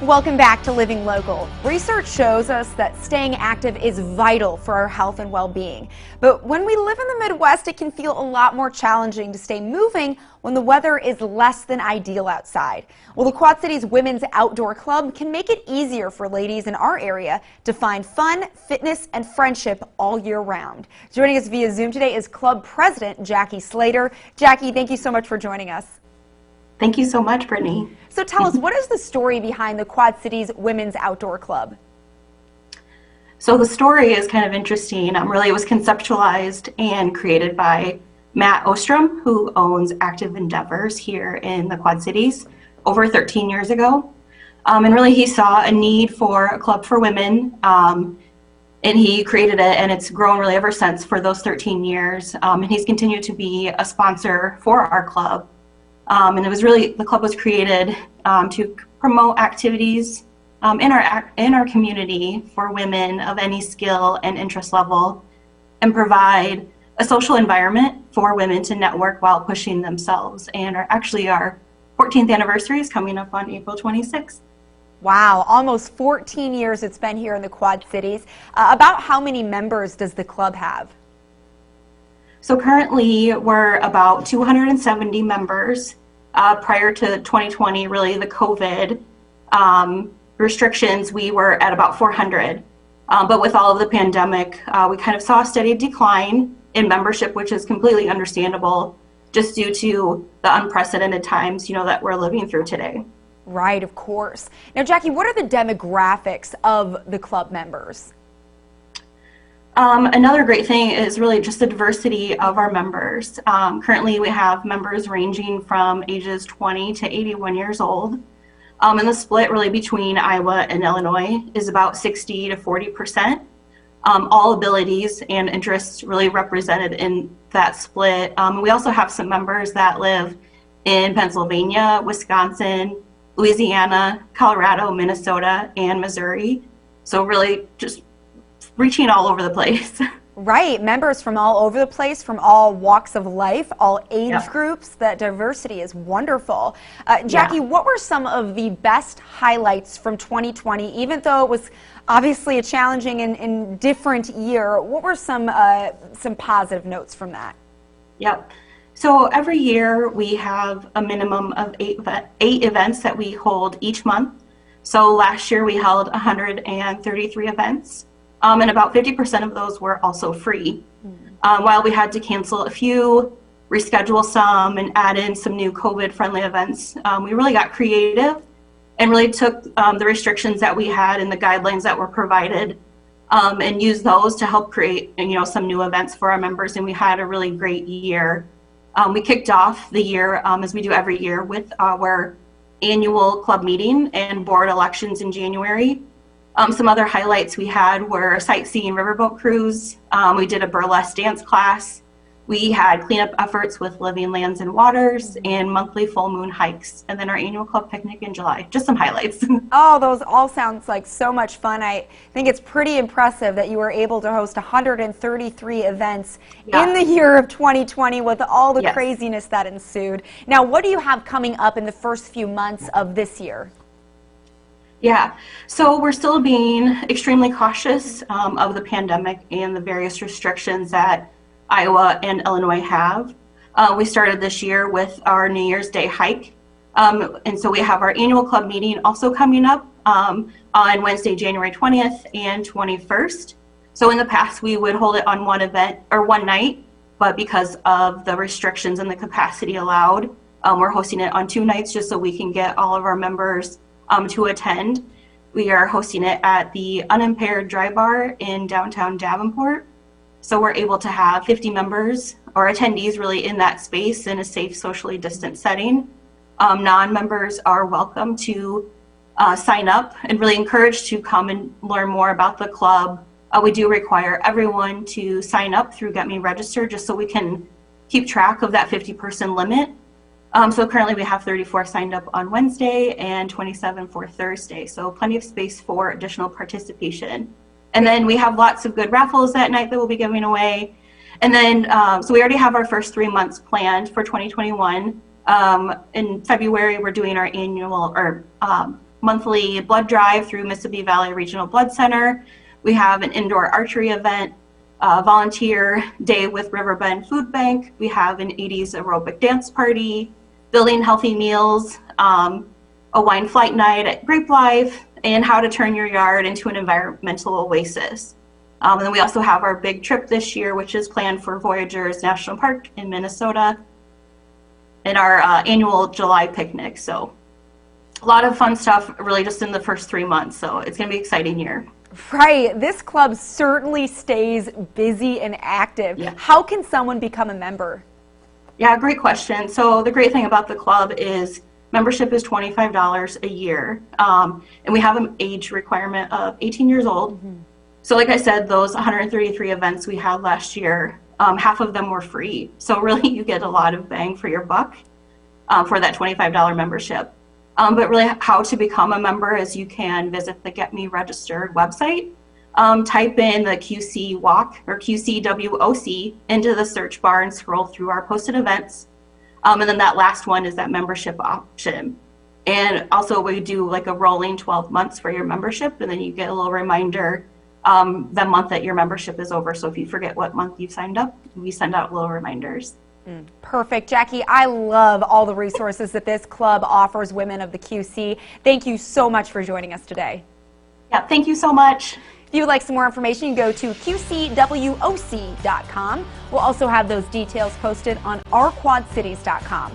Welcome back to Living Local. Research shows us that staying active is vital for our health and well-being. But when we live in the Midwest, it can feel a lot more challenging to stay moving when the weather is less than ideal outside. Well, the Quad Cities Women's Outdoor Club can make it easier for ladies in our area to find fun, fitness, and friendship all year round. Joining us via Zoom today is Club President Jackie Slater. Jackie, thank you so much for joining us. Thank you so much, Brittany. So tell us, what is the story behind the Quad Cities Women's Outdoor Club? So the story is kind of interesting. Really, it was conceptualized and created by Matt Ostrom, who owns Active Endeavors here in the Quad Cities over 13 years ago. And really, he saw a need for a club for women, and he created it, and it's grown really ever since for those 13 years. And he's continued to be a sponsor for our club. And it was really, the club was created to promote activities in our community for women of any skill and interest level, and provide a social environment for women to network while pushing themselves. And our 14th anniversary is coming up on April 26th. Wow, almost 14 years it's been here in the Quad Cities. About how many members does the club have? So currently we're about 270 members. Prior to 2020, really the COVID restrictions, we were at about 400. But with all of the pandemic, we kind of saw a steady decline in membership, which is completely understandable just due to the unprecedented times, that we're living through today. Right, of course. Now, Jackie, what are the demographics of the club members? Another great thing is really just the diversity of our members. Currently, we have members ranging from ages 20 to 81 years old. And the split really between Iowa and Illinois is about 60 to 40%. All abilities and interests really represented in that split. We also have some members that live in Pennsylvania, Wisconsin, Louisiana, Colorado, Minnesota, and Missouri. So really just reaching all over the place. Right, members from all over the place, from all walks of life, all age groups. That diversity is wonderful. Jackie, what were some of the best highlights from 2020, even though it was obviously a challenging and different year? What were some positive notes from that? Yep. So every year we have a minimum of eight events that we hold each month. So last year we held 133 events. And about 50% of those were also free. While we had to cancel a few, reschedule some, and add in some new COVID-friendly events, we really got creative and really took the restrictions that we had and the guidelines that were provided and used those to help create some new events for our members, and we had a really great year. We kicked off the year, as we do every year, with our annual club meeting and board elections in January. Some other highlights we had were a sightseeing riverboat cruise. We did a burlesque dance class. We had cleanup efforts with Living Lands and Waters and monthly full moon hikes, and then our annual club picnic in July. Just some highlights. Oh, those all sounds like so much fun. I think it's pretty impressive that you were able to host 133 events in the year of 2020 with all the craziness that ensued. Now, what do you have coming up in the first few months of this year? Yeah, so we're still being extremely cautious of the pandemic and the various restrictions that Iowa and Illinois have. We started this year with our New Year's Day hike. And so we have our annual club meeting also coming up on Wednesday, January 20th and 21st. So in the past, we would hold it on one event or one night, but because of the restrictions and the capacity allowed, we're hosting it on 2 nights just so we can get all of our members to attend. We are hosting it at the Unimpaired Dry Bar in downtown Davenport. So we're able to have 50 members or attendees really in that space in a safe, socially distant setting. Non-members are welcome to sign up and really encouraged to come and learn more about the club. We do require everyone to sign up through Get Me Registered just so we can keep track of that 50-person limit. So currently we have 34 signed up on Wednesday and 27 for Thursday. So plenty of space for additional participation. And then we have lots of good raffles that night that we'll be giving away. And then, so we already have our first 3 months planned for 2021. In February, we're doing our annual or monthly blood drive through Mississippi Valley Regional Blood Center. We have an indoor archery event, volunteer day with Riverbend Food Bank. We have an 80s aerobic dance party, building healthy meals, a wine flight night at Grape Life, and how to turn your yard into an environmental oasis. And then we also have our big trip this year, which is planned for Voyageurs National Park in Minnesota, and our annual July picnic. So a lot of fun stuff really just in the first 3 months. So it's going to be an exciting year. Right. This club certainly stays busy and active. Yeah. How can someone become a member? Yeah, great question. So the great thing about the club is membership is $25 a year. And we have an age requirement of 18 years old. Mm-hmm. So like I said, those 133 events we had last year, half of them were free. So really you get a lot of bang for your buck for that $25 membership. But really how to become a member is you can visit the Get Me Registered website, type in the QC Walk or QCWOC into the search bar and scroll through our posted events. And then that last one is that membership option. And also we do like a rolling 12 months for your membership, and then you get a little reminder the month that your membership is over. So if you forget what month you signed up, we send out little reminders. Perfect. Jackie, I love all the resources that this club offers women of the QC. Thank you so much for joining us today. Yeah, thank you so much. If you would like some more information, you can go to qcwoc.com. We'll also have those details posted on ourquadcities.com.